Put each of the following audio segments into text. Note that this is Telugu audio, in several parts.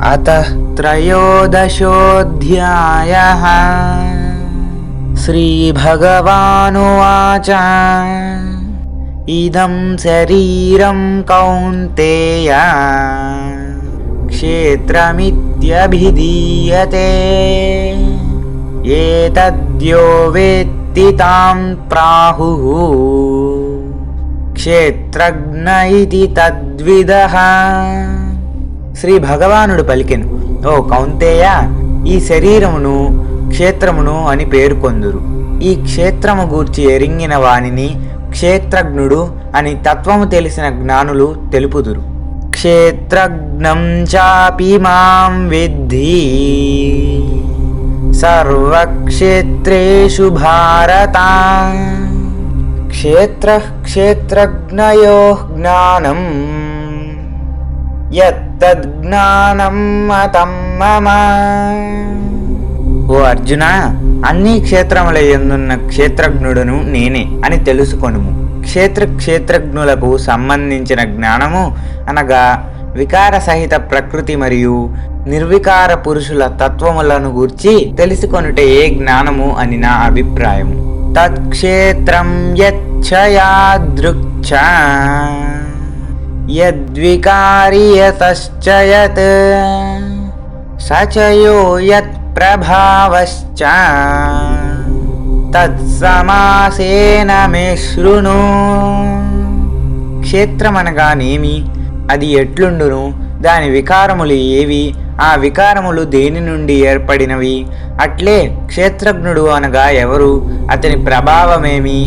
अतः त्रयोदशोऽध्यायः। श्रीभगवानुवाच इदं शरीरं कौन्तेय क्षेत्रमित्यभिधीयते एतद्यो वेत्ति तां प्राहुः క్షేత్రజ్ఞ ఇది తద్విదః. శ్రీ భగవానుడు పలికెను, ఓ కౌంతేయ, ఈ శరీరమును క్షేత్రమును అని పేర్కొందురు. ఈ క్షేత్రము గూర్చి ఎరింగిన వానిని క్షేత్రజ్ఞుడు అని తత్వము తెలిసిన జ్ఞానులు తెలుపుదురు. క్షేత్రజ్ఞం చాపి మాం విద్ధి సర్వక్షేత్రేషు భారత. క్షేత్రజ్ఞయోః జ్ఞానం యత్తజ్ఞానం మతం మమ. ఓ అర్జున, అన్ని క్షేత్రముల యందున్న క్షేత్రజ్ఞుడును నేనే అని తెలుసుకొనుము. క్షేత్రజ్ఞులకు సంబంధించిన జ్ఞానము అనగా వికార సహిత ప్రకృతి మరియు నిర్వికార పురుషుల తత్వములను గూర్చి తెలుసుకొనుటే ఏ జ్ఞానము అని నా అభిప్రాయము. తత్క్షేత్రం యచ్చయాదృక్చ యద్వికారి యతశ్చ యత్ సచయో యత్ ప్రభావశ్చ తత్సమాసేన మే శృణు. క్షేత్రమనగానేమి, అది ఎట్లుండును, దాని వికారములు ఏవి, ఆ వికారములు దేని నుండి ఏర్పడినవి, అట్లే క్షేత్రజ్ఞుడు అనగా ఎవరు, అతని ప్రభావమేమి,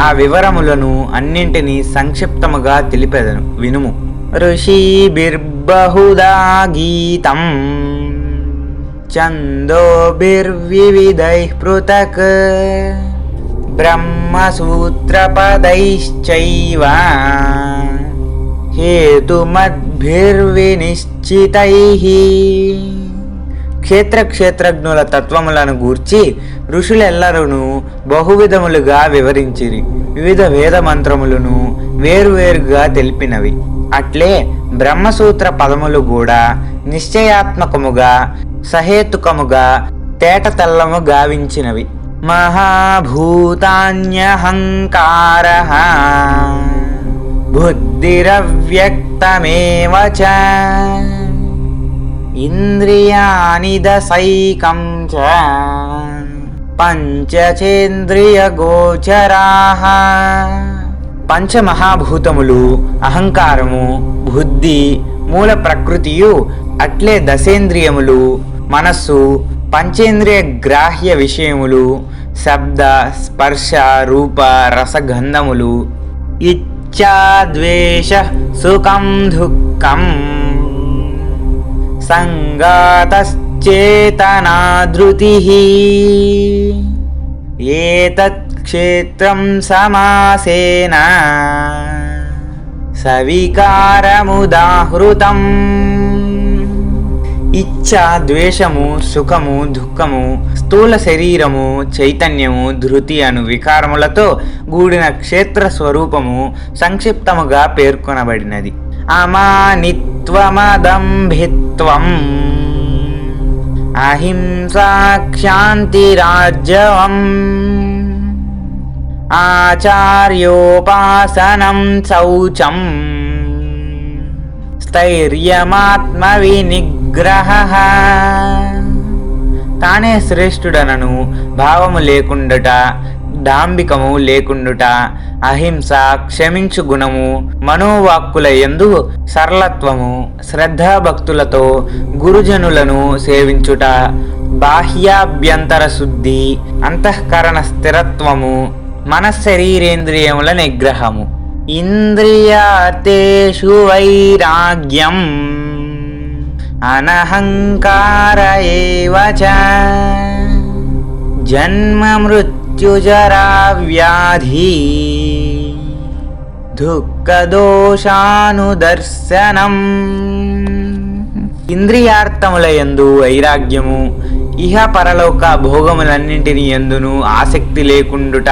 ఆ వివరములను అన్నింటినీ సంక్షిప్తముగా తెలిపెదను, వినుము. ఋషిభిర్బహుదా గీతం ఛందోభిర్వివిధైః పృథక్ బ్రహ్మసూత్రపదైశ్చైవ హేతుమద్భిర్వినిశ్చితైః. క్షేత్రజ్ఞుల తత్వములను గూర్చి ఋషులెల్లరూ బహువిధములుగా వివరించిరి. వివిధ వేద మంత్రములను వేరువేరుగా తెలిపినవి. అట్లే బ్రహ్మసూత్ర పదములు కూడా నిశ్చయాత్మకముగా సహేతుకముగా తేటతెల్లము గావించినవి. మహాభూతాన్యహంకారః బుద్ధిరవ్యక్తమేవ చ ఇంద్రియాణి దశైకం చ పంచచేంద్రియగోచరాః. పంచమహాభూతములు, అహంకారము, బుద్ధి, మూల ప్రకృతియు, అట్లే దశేంద్రియములు, మనస్సు, పంచేంద్రియ గ్రాహ్య విషయములు, శబ్ద స్పర్శ రూప రసగంధములు, ఇచ్ఛా ద్వేష సుఖం దుఃఖం సంగాతశ్చేతనా ధృతిః ఏతత్ క్షేత్రం సమాసేన సవికారముదాహృతం. ఇచ్ఛ, ద్వేషము, సుఖము, దుఃఖము, స్థూల శరీరము, చైతన్యము, ధృతి అను వికారములతో కూడిన క్షేత్ర స్వరూపము సంక్షిప్తముగా పేర్కొనబడినది. అమానిత్వమదంభిత్వం అహింసా క్షాంతిరాజ్యవం ఆచార్యోపాసనం శౌచం స్థైర్యమాత్మ వినిగ్రహః. తానే శ్రేష్ఠుడనను భావము లేకుండుట, డాంబికము లేకుండుట, అహింస, క్షమించు గుణము, మనోవాక్కుల యందు సరళత్వము, శ్రద్ధాభక్తులతో గురుజనులను సేవించుట, బాహ్యాభ్యంతర శుద్ధి, అంతఃకరణ స్థిరత్వము, మనశ్శరీరేంద్రియముల నిగ్రహము, ఇంద్రియార్థేషు వైరాగ్యం అనహంకార ఏవ చ జన్మ మృత్యుజరా వ్యాధి దుఃఖదోషానుదర్శనం. ఇంద్రియార్థములయందు వైరాగ్యము, ఇహ పరలోక భోగములన్నింటిని యందును ఆసక్తి లేకుండుట,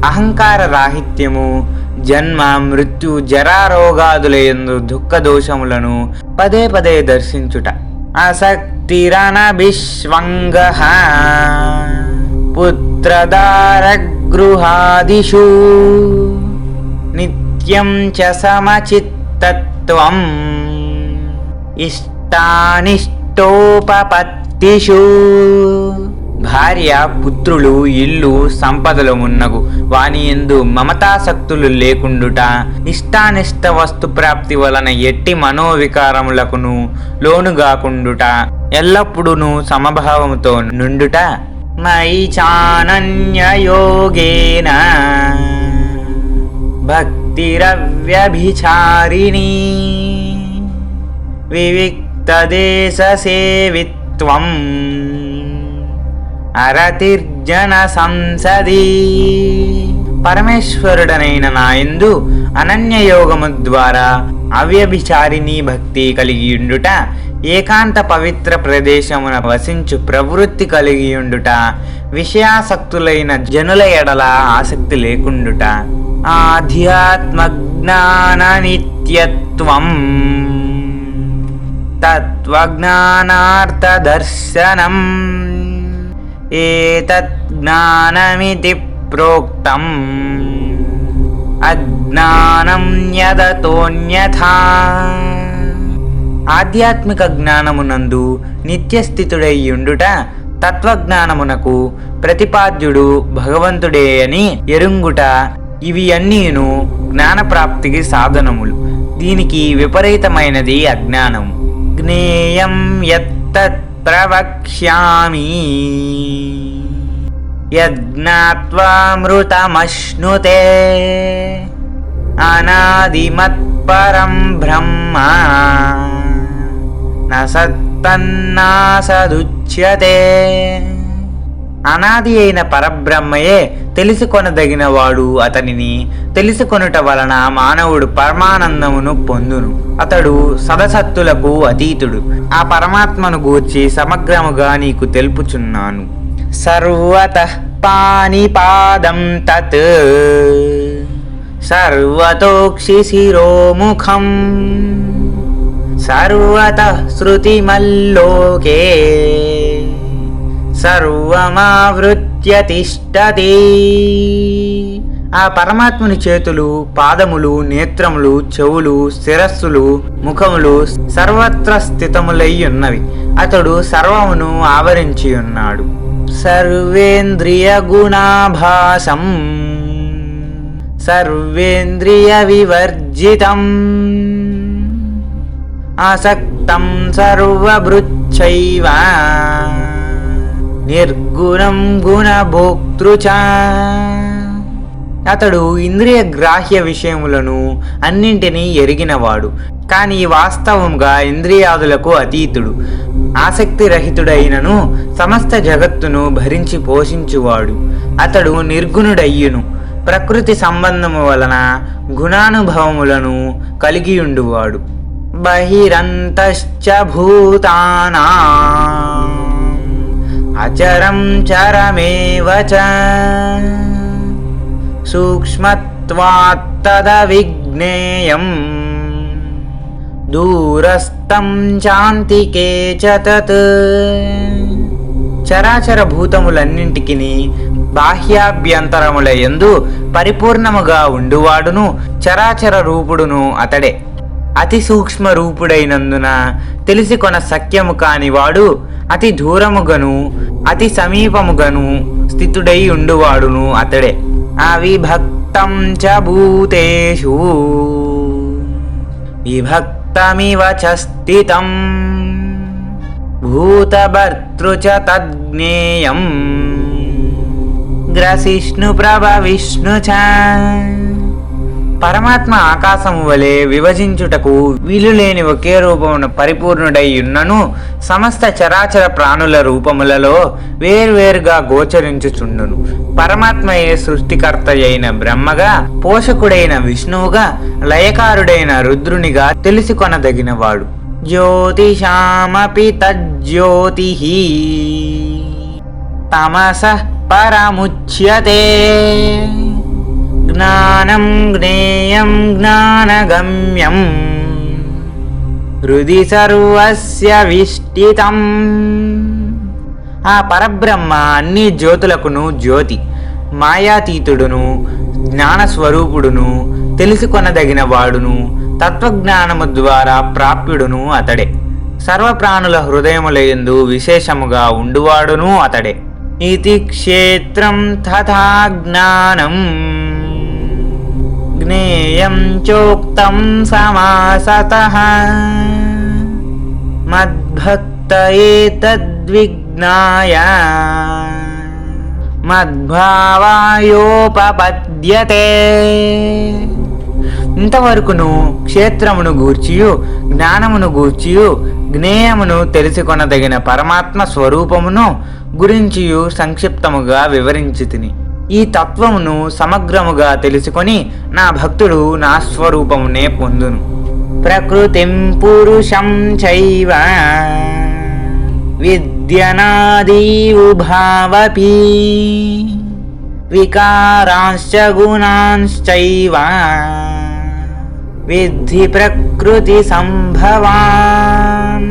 అహంకార రాహిత్యము, జన్మ మృత్యు జరారోగాదుల యందు దుఃఖ దోషములను పదే పదే దర్శించుట, అసక్తిరనభిష్వంగః పుత్రదారగృహాదిషు నిత్యం చ సమచిత్తత్వం ఇష్టానిష్టోపపత్తిషు. భార్య, పుత్రులు, ఇల్లు, సంపదలు మున్నగు వాని యందు మమతాసక్తులు లేకుండుట, ఇష్టానిష్ట వస్తు ప్రాప్తి వలన ఎట్టి మనోవికారములకును లోనుగాకుండుట, ఎల్లప్పుడూ సమభావముతో నుండుట. మయి చానన్యయోగేన భక్తిరవ్యభిచారిణీ వివిక్తదేశసేవిత్వం అరతిర్జన సంసది. పరమేశ్వరుడనైన నాయందు అనన్యయోగము ద్వారా అవ్యభిచారిణీ భక్తి కలిగియుండుట, ఏకాంత పవిత్ర ప్రదేశమున వసించు ప్రవృత్తి కలిగియుండుట, విషయాసక్తులైన జనుల ఎడల ఆసక్తి లేకుండుట, ఆధ్యాత్మజ్ఞాన నిత్యత్వం తత్వజ్ఞానార్థదర్శనం ఏతత్ జ్ఞానమితి ప్రోక్తం అజ్ఞానం యదతోన్యథా. ఆధ్యాత్మిక జ్ఞానమునందు నిత్యస్థితుడై ఉండుట, తత్వజ్ఞానమునకు ప్రతిపాద్యుడు భగవంతుడే అని ఎరుంగుట, ఇవి అన్నీను జ్ఞానప్రాప్తికి సాధనములు. దీనికి విపరీతమైనది అజ్ఞానము. జ్ఞేయం యత్తత్ ప్రవక్ష్యామి యజ్ఞాత్వామృతమశ్నుతే అనాదిమత్పరం బ్రహ్మ న సత్తన్నాసదుచ్యతే. అనాది అయిన పరబ్రహ్మయే తెలుసుకొనదగినవాడు. అతనిని తెలుసుకొనుట వలన మానవుడు పరమానందమును పొందును. అతడు సదసత్తులకు అతీతుడు. ఆ పరమాత్మను గూర్చి సమగ్రముగా నీకు తెలుపుచున్నాను. సర్వతః పాణిపాదం తత్ సర్వతోక్షి శిరోముఖం సర్వతః శృతిమల్లోకే సర్వమావృత్య తిష్టతి. ఆ పరమాత్ముని చేతులు, పాదములు, నేత్రములు, చెవులు, శిరస్సులు, ముఖములు సర్వత్ర స్థితములై ఉన్నవి. అతడు సర్వమును ఆవరించి ఉన్నాడు. సర్వేంద్రియ గుణాభాసం సర్వేంద్రియ వివర్జితం ఆసక్తం సర్వభృచ్చైవ నిర్గుణం గుణభోక్తృచ. అతడు ఇంద్రియ గ్రాహ్య విషయములను అన్నింటినీ ఎరిగినవాడు, కానీ వాస్తవంగా ఇంద్రియాదులకు అతీతుడు. ఆసక్తి రహితుడైనను సమస్త జగత్తును భరించి పోషించువాడు. అతడు నిర్గుణుడయ్యును. ప్రకృతి సంబంధము వలన గుణానుభవములను కలిగియుండువాడు. బహిరంతశ్చ భూతానాం అచరం చరమేవ చ సూక్ష్మత్వాత్తదవిజ్ఞేయం దూరస్థం చాంతికే చ తత్. చరాచర భూతములన్నింటికి బాహ్యాభ్యంతరముల యందు పరిపూర్ణముగా ఉండువాడును చరాచర రూపుడును అతడే. అతి సూక్ష్మ రూపుడైనందున తెలిసికొన సఖ్యము కానివాడు అతి దూరముగను అతి సమీపముగను స్థితుడై ఉండువాడును అతడే. అవిభక్తం చ భూతేషు విభక్తమివ చ స్థితం భూతభర్తృ చ తజ్ఞేయం గ్రసిష్ణు ప్రభ విష్ణు చ. పరమాత్మ ఆకాశము వలె విభజించుటకు వీలులేని ఒకే రూపమున పరిపూర్ణుడై ఉన్నను సమస్త చరాచర ప్రాణుల రూపములలో వేర్వేరుగా గోచరించుచుండును. పరమాత్మయే సృష్టికర్త అయిన బ్రహ్మగా, పోషకుడైన విష్ణువుగా, లయకారుడైన రుద్రునిగా తెలిసికొనదగినవాడు. జ్యోతిషామపి తజ్జ్యోతిః తమసః పరముచ్యతే జ్ఞానం జ్ఞేయం జ్ఞానగమ్యం హృది సర్వస్య విష్టితం. ఆ పరబ్రహ్మ అన్ని జ్యోతులకును జ్యోతి, మాయాతీతుడును, జ్ఞానస్వరూపుడును, తెలుసుకొనదగిన వాడును, తత్వజ్ఞానము ద్వారా ప్రాప్యుడును అతడే. సర్వప్రాణుల హృదయములయందు విశేషముగా ఉండువాడును అతడే. ఇతి క్షేత్రం తథా జ్ఞానం జ్ఞేయం చోక్తం సమాసతః మద్భక్త ఏతద్విజ్ఞాయ మద్భావాయోపపద్యతే. ఇంతవరకును క్షేత్రమును గూర్చియు జ్ఞానమును గూర్చియు జ్ఞేయమును తెలుసుకొనదగిన పరమాత్మ స్వరూపమును గురించియు సంక్షిప్తముగా వివరించి తిని, ఈ తత్వమును సమగ్రముగా తెలుసుకొని నా భక్తుడు నా స్వరూపమునే పొందును. ప్రకృతిం పురుషం చైవ విద్యనాది ఉభావపి వికారాంశ్చ గుణాంశ్చైవ విద్ధి ప్రకృతి సంభవాన్.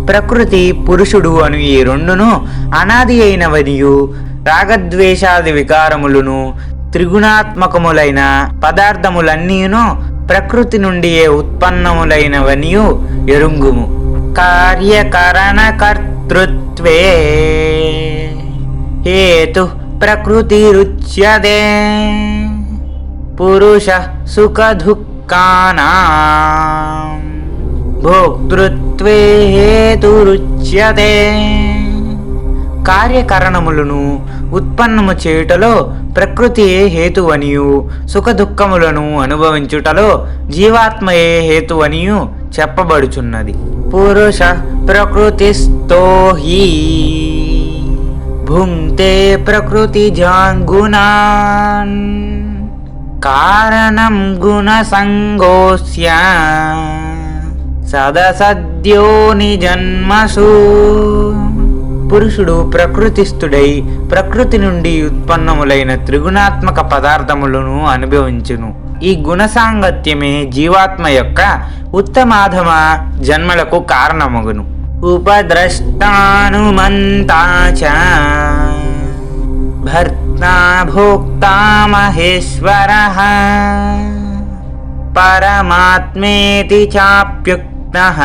ప్రకృతి పురుషుడు అను ఈ రెండును అనాది అయినవనియు రాగద్వేషాది వికారములను త్రిగుణాత్మకములైన పదార్థములన్నీను ప్రకృతి నుండియే ఉత్పన్నములైనవనియు ఎరుంగుము. కార్యకరణ కర్తృత్వే హేతు ప్రకృతిరుచ్యతే పురుష సుఖ దుఃఖానాం భోక్తృత్వే హేతురుచ్యతే. కార్యకరణములను ఉత్పన్నము చేయుటలో ప్రకృతియే హేతువనియు, సుఖ దుఃఖములను అనుభవించుటలో జీవాత్మయే హేతువనియు చెప్పబడుచున్నది. పురుష ప్రకృతిస్థో హి భుంక్తే ప్రకృతిజాన్ గుణాన్ కారణం గుణసంగోస్య సదసద్యో నిజన్మసు. పురుషుడు ప్రకృతిస్థుడై ప్రకృతి నుండి ఉత్పన్నములైన త్రిగుణాత్మక పదార్థములను అనుభవించును. ఈ గుణసాంగత్యమే జీవాత్మ యొక్క ఉత్తమాధమ జన్మలకు కారణమగును. ఉపద్రష్టానుమంతా చ భర్తా భోక్తా మహేశ్వరః పరమాత్మేతి చాప్యుక్తః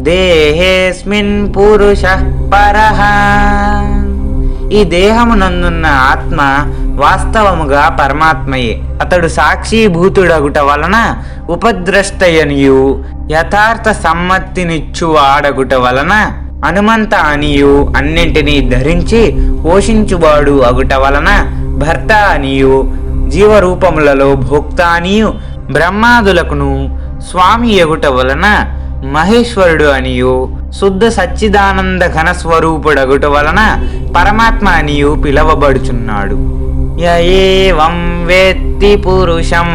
దేహేస్మిన్ పురుషః పరః. ఈ దేహమునందున్న ఆత్మ వాస్తవముగా పరమాత్మయే. అతడు సాక్షిభూతుడగుట వలన ఉపద్రష్టయనియు యథార్థ సమ్మతినిచ్చు ఆడగుట వలన హనుమంత అనియు అన్నింటినీ ధరించి పోషించువాడు అగుట వలన భర్త అనియు జీవరూపములలో భోక్త అనియు బ్రహ్మాదులకును స్వామి ఎగుట వలన మహేశ్వరుడు అనియు శుద్ధ సచ్చిదానంద ఘన స్వరూపుడగుట వలన పరమాత్మ అనియు పిలవబడుచున్నాడు. యేవం వేత్తి పురుషం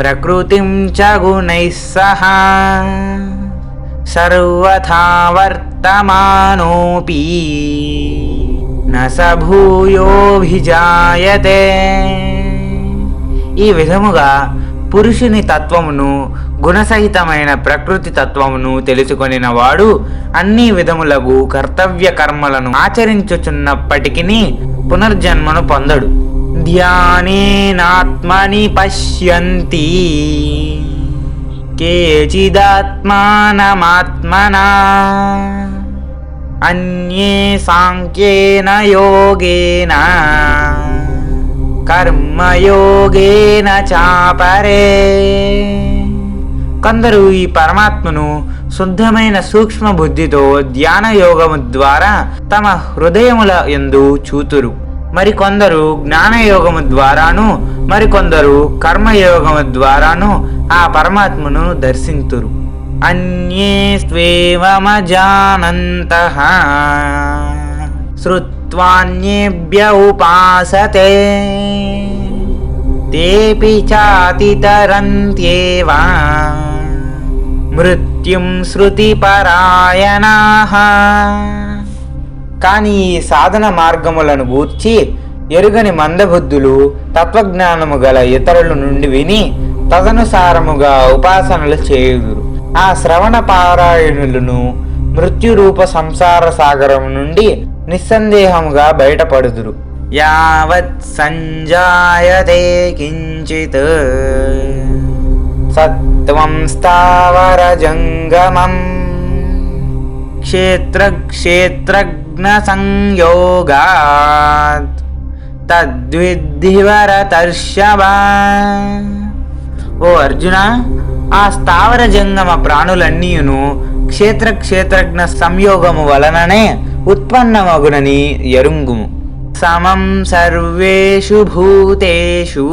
ప్రకృతిం చ గుణైః సహ సర్వథా వర్తమానోపి న స భూయోభిజాయతే. ఈ విధముగా పురుషుని తత్వమును గుణసహితమైన ప్రకృతి తత్వమును తెలుసుకొనిన వాడు అన్ని విధములగు కర్తవ్య కర్మలను ఆచరించుచున్నప్పటికీ పునర్జన్మను పొందడు. ధ్యానేనాత్మని పశ్యంతి కేచిదాత్మానమాత్మనా అన్యే సాంఖ్యేన యోగేన కర్మయోగేన చాపరే. కొందరు ఈ పరమాత్మను శుద్ధమైన సూక్ష్మ బుద్ధితో ధ్యాన యోగము ద్వారా తమ హృదయముల యందు చూతురు. మరికొందరు జ్ఞానయోగము ద్వారాను మరికొందరు కర్మయోగము ద్వారాను ఆ పరమాత్మను దర్శింతురు. అన్యే స్వేవమజానంతః శ్రుత్వాన్యేభ్య ఉపాసతే తేపి చాతితరంత్యేవ మృత్యుం శృతిపరాయణాః. కానీ ఈ సాధన మార్గములను గూర్చి ఎరుగని మందబుద్ధులు తత్వజ్ఞానము గల ఇతరుల నుండి విని తదనుసారముగా ఉపాసనలు చేయుదురు. ఆ శ్రవణ పారాయణులను మృత్యురూప సంసార సాగరం నుండి నిస్సందేహముగా బయటపడుదురు. యావత్ సంజాయతే కించిత్ సత్వం స్థావర జంగమం క్షేత్రజ్ఞ సంయోగాత్ తద్విద్ధి భరతర్షభ. ఓ అర్జున, ఆ స్థావర జంగమ ప్రాణులన్నీయును క్షేత్రజ్ఞ సంయోగము వలననే ఉత్పన్నమగునని ఎరుంగుము. సమం సర్వేషు భూతేషు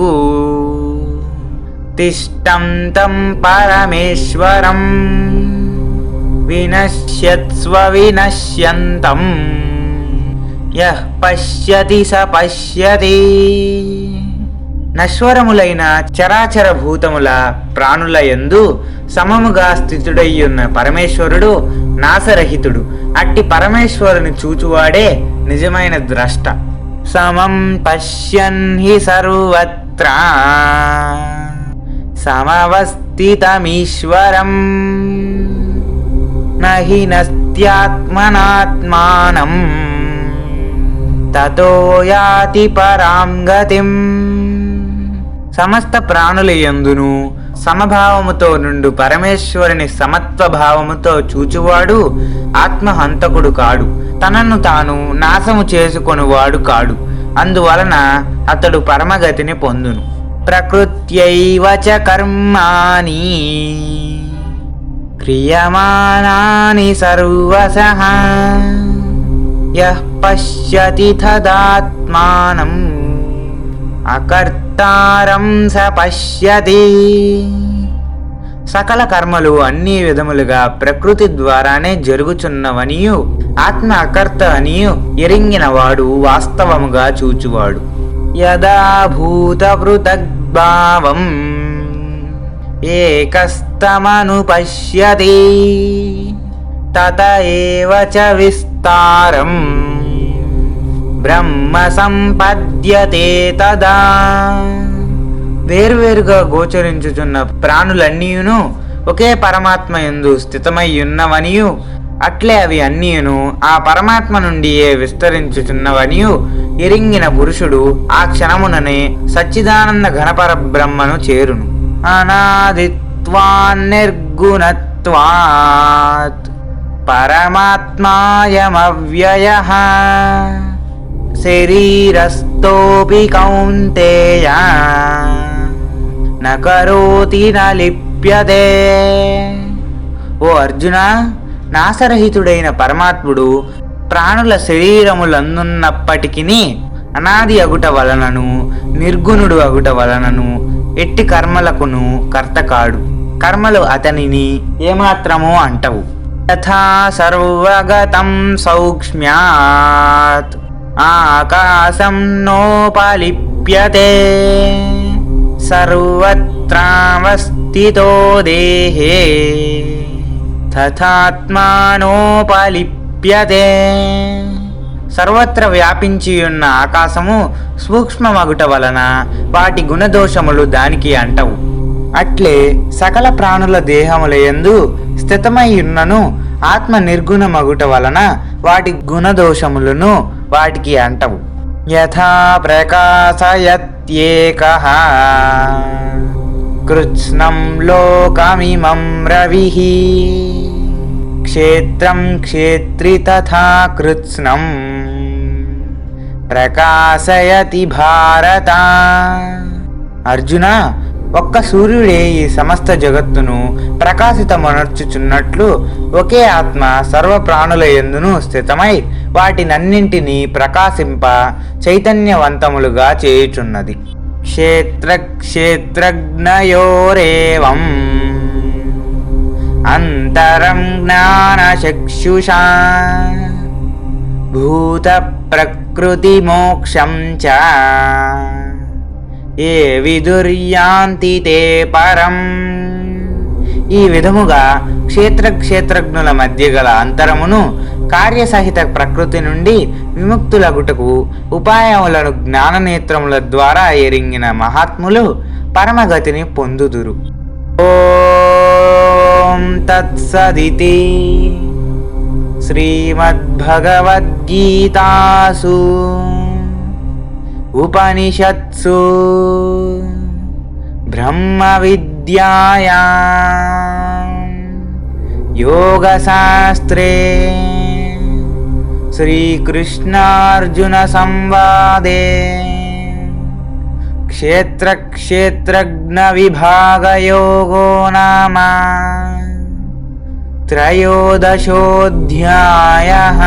తిష్టంతం పరమేశ్వరం వినశ్యత్స్వ వినశ్యంతం యః పశ్యతి స పశ్యతి. నశ్వరములైన చరాచర భూతముల ప్రాణుల యందు సమముగా స్థితుడయ్యున్న పరమేశ్వరుడు నాశరహితుడు. అట్టి పరమేశ్వరుని చూచువాడే నిజమైన ద్రష్ట. సమం పశ్యన్ హి సర్వత్ర సమవస్థితమీశ్వరం నహి నస్త్యాత్మనాత్మానం తతో యాతి పరాం గతిం. సమస్త ప్రాణుల యందును సమభావముతో నుండు పరమేశ్వరుని సమత్వ భావముతో చూచువాడు ఆత్మహంతకుడు కాడు, తనను తాను నాశము చేసుకొనువాడు కాడు. అందువలన అతడు పరమగతిని పొందును. ప్రకృత్యైవ చ కర్మాణి క్రియమానాని సర్వశః యః పశ్యతి తదాత్మానం అకర్తారం స పశ్యతి. సకల కర్మలు అన్ని విధములుగా ప్రకృతి ద్వారానే జరుగుచున్నవనియు ఆత్మ అకర్త అనియు ఎరింగిన వాడు వాస్తవముగా చూచువాడు. యదా భూత పృథగ్భావం ఏకస్తమనుపశ్యతి తత ఏవ చ విస్తారం బ్రహ్మ సంపద్యతే తదా. వేరువేరుగా గోచరించుచున్న ప్రాణులన్నీయును ఒకే పరమాత్మ యందు స్థితమై ఉన్నవనియు అట్లే అవి అన్నీయును ఆ పరమాత్మ నుండియే విస్తరించుచున్నవనియు ఎరింగిన పురుషుడు ఆ క్షణముననే సచ్చిదానంద ఘనపర బ్రహ్మను చేరును. అనాదిత్వాన్నిర్గుణత్వాత్ పరమాత్మాయమవ్యయః శరీరస్థోపి కౌంతేయ న కరోతి న లిప్యతే. ఓ అర్జున, నాశరహితుడైన పరమాత్ముడు ప్రాణుల శరీరములందున్నప్పటికీ అనాది అగుట వలనను నిర్గుణుడు అగుట వలనను ఎట్టి కర్మలకును కర్త కాడు. కర్మలు అతనిని ఏమాత్రమూ అంటవు. యథా సర్వగతం సౌక్ష్మ్యాత్ ఆకాశం నోపలిప్యతే సర్వత్రావస్థితో దేహే తథాత్మానోపలిప్యతే. సర్వత్ర వ్యాపించియున్న ఆకాశము సూక్ష్మమగుట వలన వాటి గుణదోషములు దానికి అంటవు. అట్లే సకల ప్రాణుల దేహముల యందు స్థితమై ఉన్నను ఆత్మ నిర్గుణమగుట వలన వాటి గుణదోషములను వాటికి అంటవు. యథా ప్రకాశయత్యేకః కృత్స్నం లోకమిమం రవిః క్షేత్రం క్షేత్రి తథా కృత్స్నం ప్రకాశయతి భారత. అర్జున, ఒక్క సూర్యుడే ఈ సమస్త జగత్తును ప్రకాశితమనర్చుచున్నట్లు ఒకే ఆత్మ సర్వ ప్రాణుల యందును స్థితమై వాటినన్నింటినీ ప్రకాశింప చైతన్యవంతములుగా చేయుచున్నది. క్షేత్రజ్ఞయోరేవం అంతరం జ్ఞానచక్షుషా భూత ప్రకృతి మోక్షం చ ఏ విదుర్యాంతి తే పరం. ఈ విధముగా క్షేత్రజ్ఞుల మధ్య గల అంతరమును కార్యసహిత ప్రకృతి నుండి విముక్తులగుటకు ఉపాయములను జ్ఞాననేత్రముల ద్వారా ఎరింగిన మహాత్ములు పరమగతిని పొందుదురు. ఓం తత్సదితి శ్రీమద్భగవద్గీతాసు ఉపనిషత్సు బ్రహ్మ విద్యాయాం యోగశాస్త్రే శ్రీకృష్ణార్జున సంవాదే క్షేత్రజ్ఞ విభాగయోగో నామ త్రయోదశోऽధ్యాయः.